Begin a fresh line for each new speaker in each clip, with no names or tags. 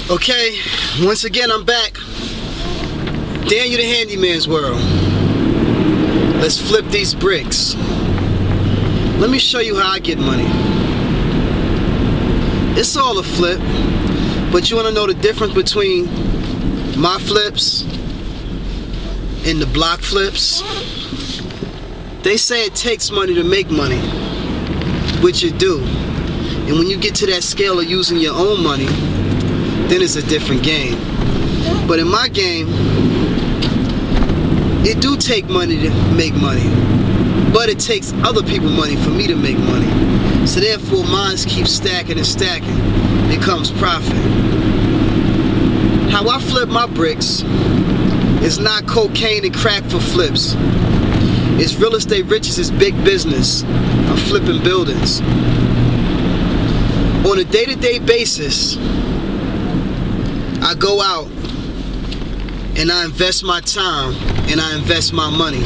Okay, once again I'm back. Daniel the Handyman's World. Let's flip these bricks. Let me show you how I get money. It's all a flip, but you want to know the difference between my flips and the block flips? They say it takes money to make money, which it do. And when you get to that scale of using your own money, then it's a different game. But in my game, it do take money to make money, but it takes other people money for me to make money. So therefore, mine keeps stacking and stacking. It comes profit. How I flip my bricks is not cocaine and crack for flips. It's real estate riches, it's big business. I'm flipping buildings. On a day-to-day basis, I go out and I invest my time and I invest my money.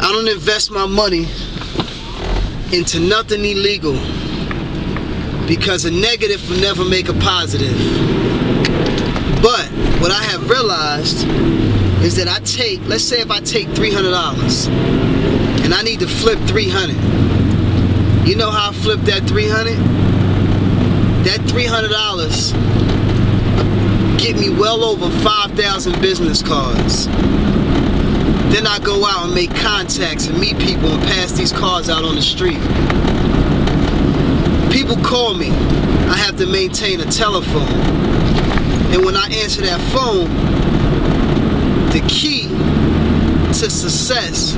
I don't invest my money into nothing illegal, because a negative will never make a positive. But what I have realized is that I take, let's say if I take $300 and I need to flip 300. You know how I flip that 300? That $300 get me well over 5,000 business cards. Then I go out and make contacts and meet people and pass these cards out on the street. People call me. I have to maintain a telephone. And when I answer that phone, the key to success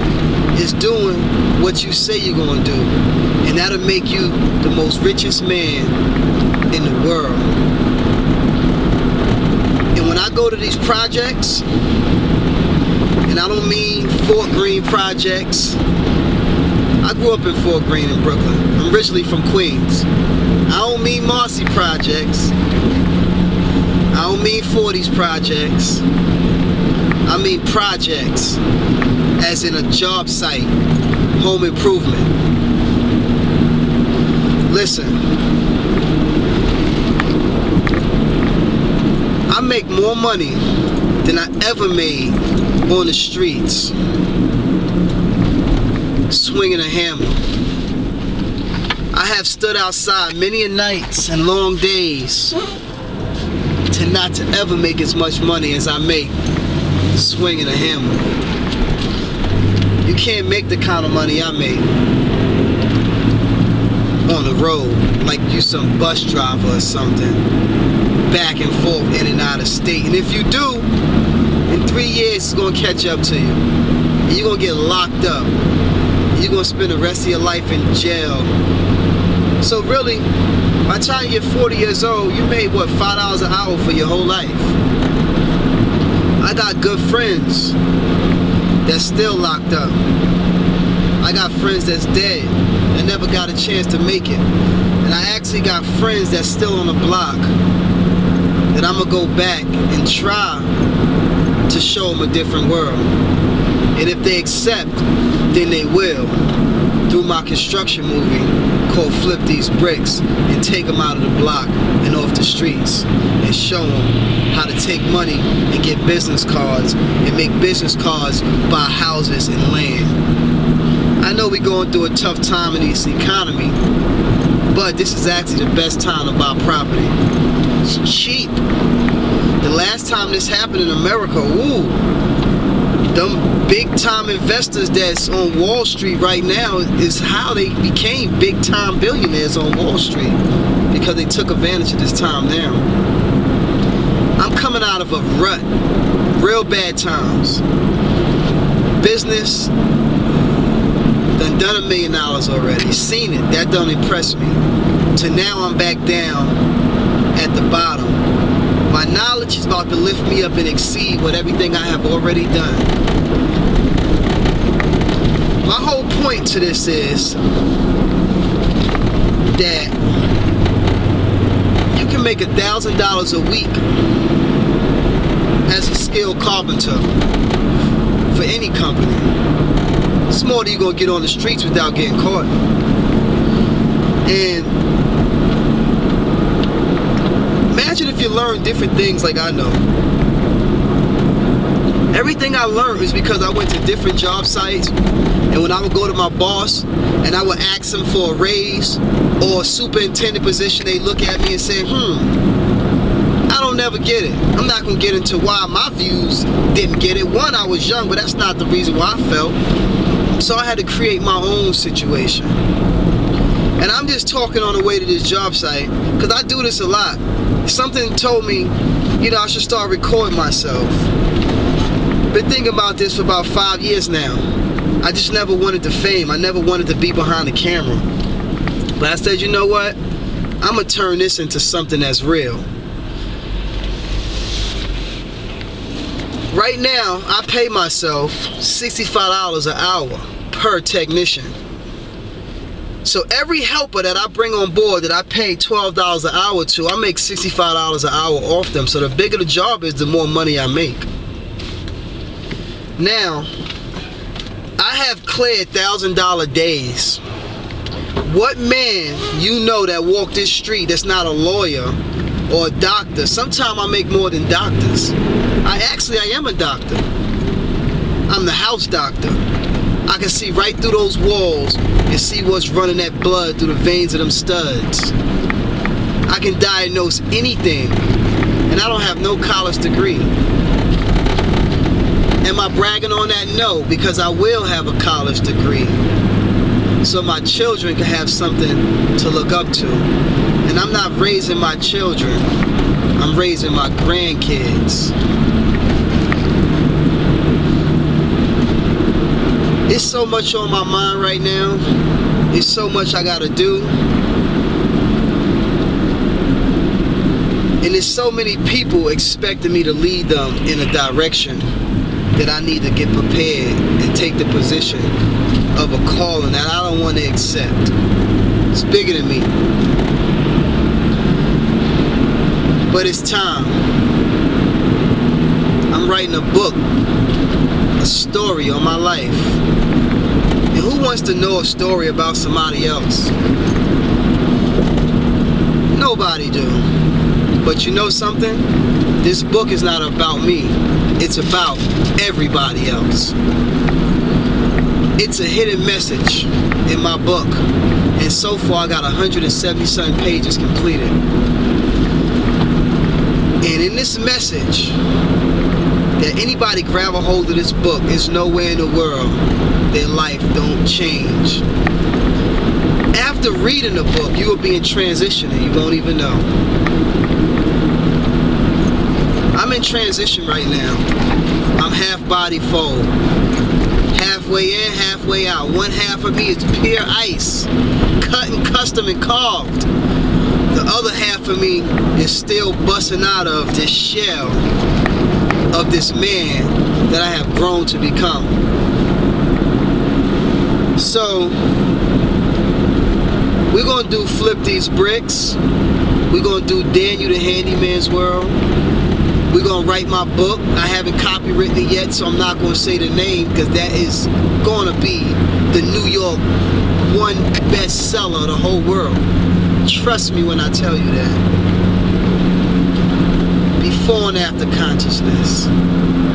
is doing what you say you're going to do. And that'll make you the most richest man in the world. And when I go to these projects, and I don't mean Fort Greene projects. I grew up in Fort Greene in Brooklyn. I'm originally from Queens. I don't mean Marcy projects. I don't mean 40s projects. I mean projects, as in a job site, home improvement. Listen, I make more money than I ever made on the streets swinging a hammer. I have stood outside many a nights and long days to not to ever make as much money as I make swinging a hammer. You can't make the kind of money I make on the road, like you some bus driver or something, back and forth in and out of state. And if you do, in 3 years it's gonna catch up to you. And you're gonna get locked up. You're gonna spend the rest of your life in jail. So really, by the time you get 40 years old, you made what, $5 an hour for your whole life. I got good friends that's still locked up. I got friends that's dead that never got a chance to make it. And I actually got friends that's still on the block that I'm gonna go back and try to show them a different world. And if they accept, then they will, through my construction movie called Flip These Bricks, and take them out of the block and off the streets and show them how to take money and get business cards and make business cards, buy houses and land. I know we're going through a tough time in this economy, but this is actually the best time to buy property. It's cheap. The last time this happened in America, ooh, them big time investors that's on Wall Street right now is how they became big time billionaires on Wall Street, because they took advantage of this time now. I'm coming out of a rut, real bad times. Business, done $1 million already, seen it, that don't impress me. So now I'm back down at the bottom. My knowledge is about to lift me up and exceed what everything I have already done. My whole point to this is that you can make $1,000 a week as a skilled carpenter for any company. It's more than you're gonna get on the streets without getting caught. And can learn different things like I know. Everything I learned is because I went to different job sites, and when I would go to my boss and I would ask him for a raise or a superintendent position, they look at me and say, I don't never get it. I'm not going to get into why my views didn't get it. One, I was young, but that's not the reason why I felt. So I had to create my own situation. And I'm just talking on the way to this job site because I do this a lot. Something told me, I should start recording myself. Been thinking about this for about 5 years now. I just never wanted the fame. I never wanted to be behind the camera. But I said, you know what? I'm going to turn this into something that's real. Right now, I pay myself $65 an hour per technician. So every helper that I bring on board that I pay $12 an hour to, I make $65 an hour off them. So the bigger the job is, the more money I make. Now, I have cleared $1,000 days. What man you know that walk this street that's not a lawyer or a doctor? Sometimes I make more than doctors. I am a doctor. I'm the house doctor. I can see right through those walls and see what's running that blood through the veins of them studs. I can diagnose anything, and I don't have no college degree. Am I bragging on that? No, because I will have a college degree. So my children can have something to look up to. And I'm not raising my children, I'm raising my grandkids. It's so much on my mind right now. It's so much I gotta do. And there's so many people expecting me to lead them in a direction that I need to get prepared and take the position of a calling that I don't want to accept. It's bigger than me. But it's time. I'm writing a book, a story on my life. And who wants to know a story about somebody else? Nobody do. But you know something? This book is not about me. It's about everybody else. It's a hidden message in my book. And so far I got 170-something pages completed. And in this message, that anybody grab a hold of this book, is nowhere in the world their life don't change. After reading the book, you will be in transition and you won't even know. I'm in transition right now. I'm half body fold. Halfway in, halfway out. One half of me is pure ice, cut and custom and carved. The other half of me is still busting out of this shell of this man that I have grown to become. So, we're going to do Flip These Bricks. We're going to do Daniel the Handyman's World. We're going to write my book. I haven't copywritten it yet, so I'm not going to say the name because that is going to be the New York one bestseller of the whole world. Trust me when I tell you that. Before and after consciousness.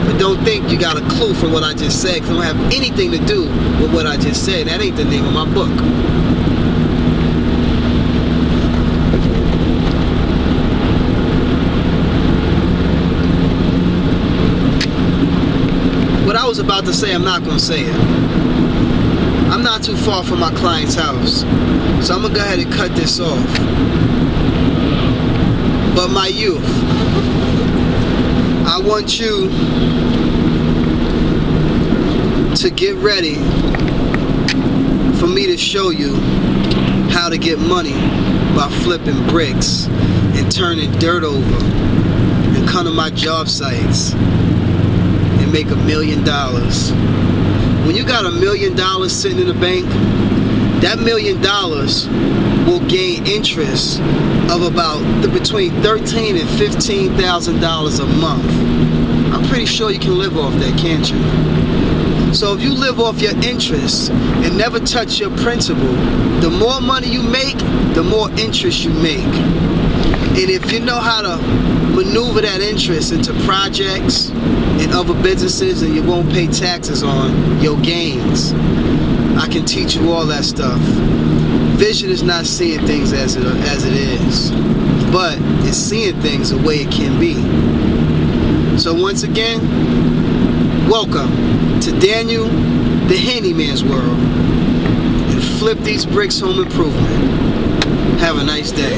But don't think you got a clue from what I just said, because it don't have anything to do with what I just said. That ain't the name of my book. What I was about to say, I'm not going to say it. I'm not too far from my client's house, so I'm going to go ahead and cut this off. But my youth, I want you to get ready for me to show you how to get money by flipping bricks and turning dirt over and come to my job sites and make $1 million. When you got $1 million sitting in the bank, that $1 million will gain interest of about between $13,000 and $15,000 a month. I'm pretty sure you can live off that, can't you? So if you live off your interest and never touch your principal, the more money you make, the more interest you make. And if you know how to maneuver that interest into projects and other businesses, and you won't pay taxes on your gains, I can teach you all that stuff. Vision is not seeing things as it is, but it's seeing things the way it can be. So once again, welcome to Daniel the Handyman's world, and flip these bricks home improvement. Have a nice day.